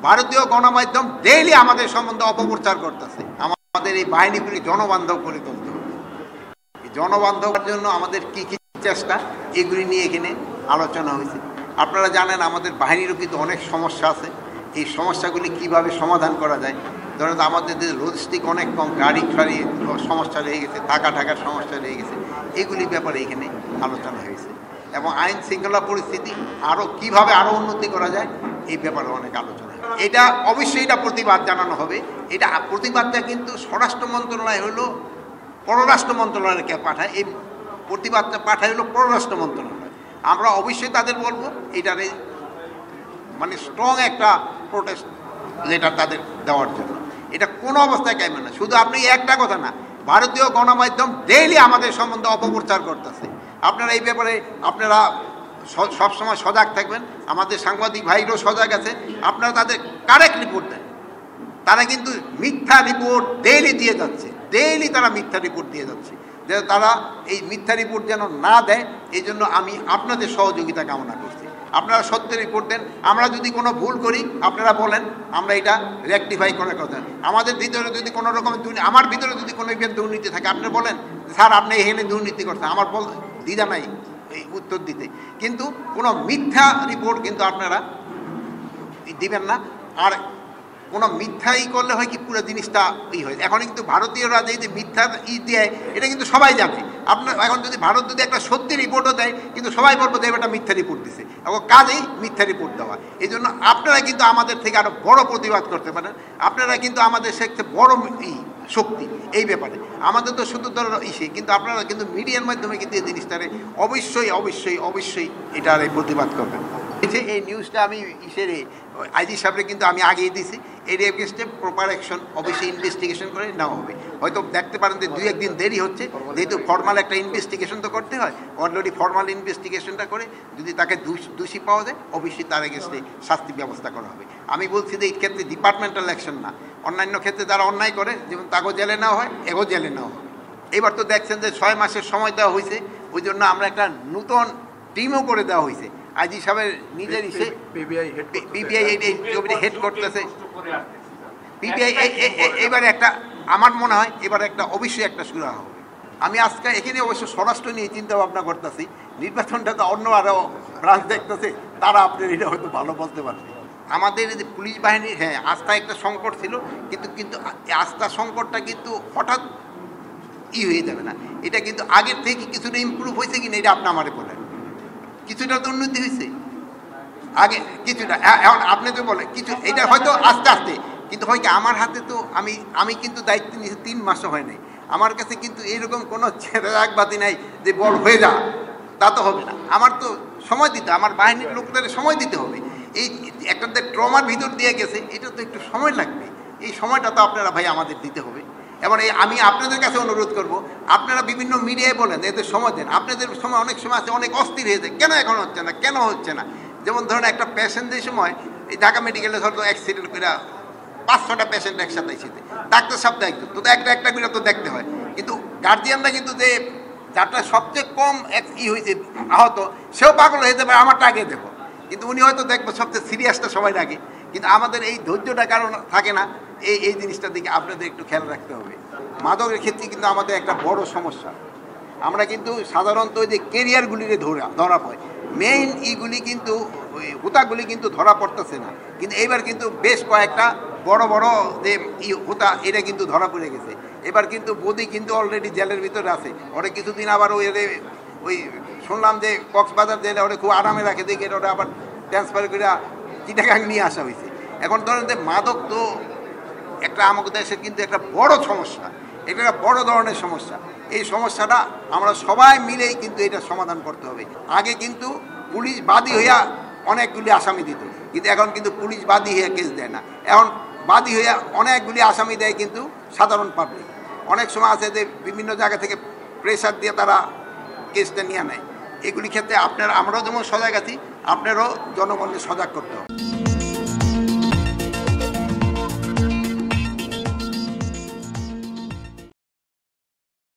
ভারতীয় গণমাধ্যম ডেইলি আমাদের সম্বন্ধে অপপ্রচার করতেছে। আমাদের এই বাহিনীগুলি জনবান্ধব করে তুলতে হবে। জনবান্ধবের জন্য আমাদের কি কি চেষ্টা, এগুলি নিয়ে এখানে আলোচনা হয়েছে। আপনারা জানেন আমাদের বাহিনীরও কিন্তু অনেক সমস্যা আছে। এই সমস্যাগুলি কিভাবে সমাধান করা যায়, ধরেন আমাদের লজিস্টিক অনেক কম, গাড়ি ফাড়ি সমস্যা রয়ে গেছে, থাকার সমস্যা রয়ে গেছে, এগুলি ব্যাপারে এখানে আলোচনা হয়েছে। এবং আইন শৃঙ্খলা পরিস্থিতি আরও কীভাবে আরও উন্নতি করা যায় এই ব্যাপারে অনেক আলোচনা। এটা অবশ্যই এটা প্রতিবাদ জানানো হবে। এটা প্রতিবাদটা কিন্তু স্বরাষ্ট্র মন্ত্রণালয় হলো পররাষ্ট্র মন্ত্রণালয়কে পাঠায়, এই প্রতিবাদটা পাঠায় হলো পররাষ্ট্র মন্ত্রণালয়। আমরা অবশ্যই তাদের বলবো এটারে মানে স্ট্রং একটা প্রোটেস্ট লেটার তাদের দেওয়ার জন্য। এটা কোনো অবস্থায় কাইবে না। শুধু আপনি একটা কথা না, ভারতীয় গণমাধ্যম ডেইলি আমাদের সম্বন্ধে অপপ্রচার করতেছে। আপনারা এই ব্যাপারে আপনারা সবসময় সজাগ থাকবেন। আমাদের সাংবাদিক ভাইরাও সজাগ আছে। আপনারা তাদের কারেক্ট রিপোর্ট দেন। তারা কিন্তু মিথ্যা রিপোর্ট ডেইলি দিয়ে যাচ্ছে, ডেইলি তারা মিথ্যা রিপোর্ট দিয়ে যাচ্ছে। যে তারা এই মিথ্যা রিপোর্ট যেন না দেয়, এই জন্য আমি আপনাদের সহযোগিতা কামনা করছি। আপনারা সত্যি রিপোর্ট দেন। আমরা যদি কোনো ভুল করি আপনারা বলেন, আমরা এটা রেকটিফাই করার কথা। আমাদের ভিতরে যদি কোনো রকম আমার ভিতরে যদি কোনো দুর্নীতি থাকে আপনারা বলেন, স্যার আপনি এখানে দুর্নীতি করছেন, আমার বল দ্বিধা নাই এই উত্তর দিতে। কিন্তু কোনো মিথ্যা রিপোর্ট কিন্তু আপনারা দিবেন না। আর কোনো মিথ্যাই করলে হয় কি পুরো জিনিসটা হয়। এখন কিন্তু ভারতীয়রা যে মিথ্যা দেয় এটা কিন্তু সবাই জানে। আপনার এখন যদি ভারত যদি একটা সত্যি রিপোর্টও দেয়, কিন্তু সবাই বলবো যে একটা মিথ্যা রিপোর্ট দিছে, এবং কাজেই মিথ্যা রিপোর্ট দেওয়া। এই জন্য আপনারা কিন্তু আমাদের থেকে আরও বড় প্রতিবাদ করতে পারেন। আপনারা কিন্তু আমাদের সেক্ষেত্রে বড় শক্তি এই ব্যাপারে। আমাদের তো শুধু ধরো ইসে, কিন্তু আপনারা কিন্তু মিডিয়ার মাধ্যমে কিন্তু এই জিনিসটারে অবশ্যই অবশ্যই অবশ্যই এটার প্রতিবাদ করবেন। এই নিউজটা আমি আইজি সাহেবরে কিন্তু আমি আগেই দিছি। এর এগেনস্টে প্রপার অ্যাকশন অবশ্যই ইনভেস্টিগেশন করে নেওয়া হবে। হয়তো দেখতে পারেন যে 2-1 দিন দেরি হচ্ছে, যেহেতু ফর্মাল একটা ইনভেস্টিগেশন তো করতে হয়। অলরেডি ফর্মাল ইনভেস্টিগেশনটা করে যদি তাকে দোষী পাওয়া যায়, অবশ্যই তার এগেনস্টে শাস্তি ব্যবস্থা করা হবে। আমি বলছি যে এই ক্ষেত্রে ডিপার্টমেন্টাল অ্যাকশন না, অন্যান্য ক্ষেত্রে যারা অন্যায় করে যেমন তাকেও জেলে নেওয়া হয়, এগো জেলে নেওয়া হবে। এবার তো দেখছেন যে 6 মাসের সময় দেওয়া হয়েছে, ওই জন্য আমরা একটা নতুন টিমও করে দেওয়া হয়েছে। আইজি সাহেবের নিজের পিবিআই হেড করতেছে। পিবিআই এবারে একটা আমার মনে হয় এবারে একটা অবশ্যই একটা শুরু হবে। আমি আজকে এখানে অবশ্য স্বরাষ্ট্র নিয়ে চিন্তা ভাবনা করতেছি। নির্বাচনটা তো অন্য আরও ব্রাঞ্চ দেখতেছে, তারা আপনার এটা হয়তো ভালো বলতে পারবে। আমাদের যে পুলিশ বাহিনীর আস্থা একটা সংকট ছিল, কিন্তু আস্থা সংকটটা কিন্তু হঠাৎ হয়ে যাবে না। এটা কিন্তু আগের থেকে কিছুটা ইমপ্রুভ হয়েছে কিনা এটা আপনি আমারে বলেন। কিছুটা তো উন্নতি হয়েছে আগে, কিছুটা। এখন আপনি তো বলেন কিছু, এটা হয়তো আস্তে আস্তে, কিন্তু হয় কি আমার হাতে তো আমি কিন্তু দায়িত্ব নিয়েছি 3 মাসও হয় নাই। আমার কাছে কিন্তু এইরকম কোনো রাগবাতি নাই যে বল হয়ে যা, তা তো হবে না। আমার তো সময় দিতে, আমার বাহিনীর লোকদের সময় দিতে হবে। এই একটা ট্রমার ভিতর দিয়ে গেছে, এটা তো একটু সময় লাগবে। এই সময়টা তো আপনারা ভাই আমাদের দিতে হবে। এবার আমি আপনাদের কাছে অনুরোধ করব, আপনারা বিভিন্ন মিডিয়ায় বলেন এদের সময় দেন। আপনাদের সময় অনেক সময় আছে অনেক অস্থির হয়ে যায়, কেন এখন হচ্ছে না, কেন হচ্ছে না। যেমন ধরুন একটা পেশেন্টের সময় এই ঢাকা মেডিকেলে ধরো অ্যাক্সিডেন্ট করে 5-6টা পেশেন্ট একসাথে এসেছে, ডাক্তার সাহেব দায়িত্ব তো একটা করে তো দেখতে হয়। কিন্তু গার্জিয়ানরা কিন্তু যে যারটা সবচেয়ে কম হয়েছে আহত, সেও পাগল হয়ে যাবে আমারটা আগে দেখো, কিন্তু উনি হয়তো দেখবো সবচেয়ে সিরিয়াসটা সবাই আগে। কিন্তু আমাদের এই ধৈর্যটা কারণ থাকে না। এই জিনিসটার দিকে আপনাদের একটু খেয়াল রাখতে হবে। মাদকের ক্ষেত্রে কিন্তু আমাদের একটা বড় সমস্যা, আমরা কিন্তু সাধারণত ওই যে কেরিয়ারগুলিরে ধরা পড়ে, মেইন ইগুলি কিন্তু ওই হুতাগুলি কিন্তু ধরা পড়তেছে না। কিন্তু এইবার কিন্তু বেশ কয়েকটা বড় বড় যে হুতা এটা কিন্তু ধরা পড়ে গেছে। এবার কিন্তু বদি কিন্তু অলরেডি জেলের ভিতরে আছে। ওরা কিছুদিন আবার ওই শুনলাম যে কক্সবাজার জেলে ওরা খুব আরামে রাখে, দেখে ওরা আবার ট্রান্সফার করে চিটাগাং নিয়ে আসা হয়েছে। এখন ধরেন যে মাদক তো একটা আমাদের দেশের কিন্তু একটা বড় সমস্যা, এটা একটা বড় ধরনের সমস্যা। এই সমস্যাটা আমরা সবাই মিলেই কিন্তু এটা সমাধান করতে হবে। আগে কিন্তু পুলিশ বাদী হইয়া অনেকগুলি আসামি দিত, কিন্তু এখন কিন্তু পুলিশ বাদী হইয়া কেস দেয় না। এখন বাদী হইয়া অনেকগুলি আসামি দেয় কিন্তু সাধারণ পাবলিক। অনেক সময় আছে যে বিভিন্ন জায়গা থেকে প্রেশার দিয়ে তারা কেসটা নিয়ে নেয়। এগুলি ক্ষেত্রে আমরাও যেমন সজাগ আছি, আপনারাও জনগণকে সজাগ করতে হবে।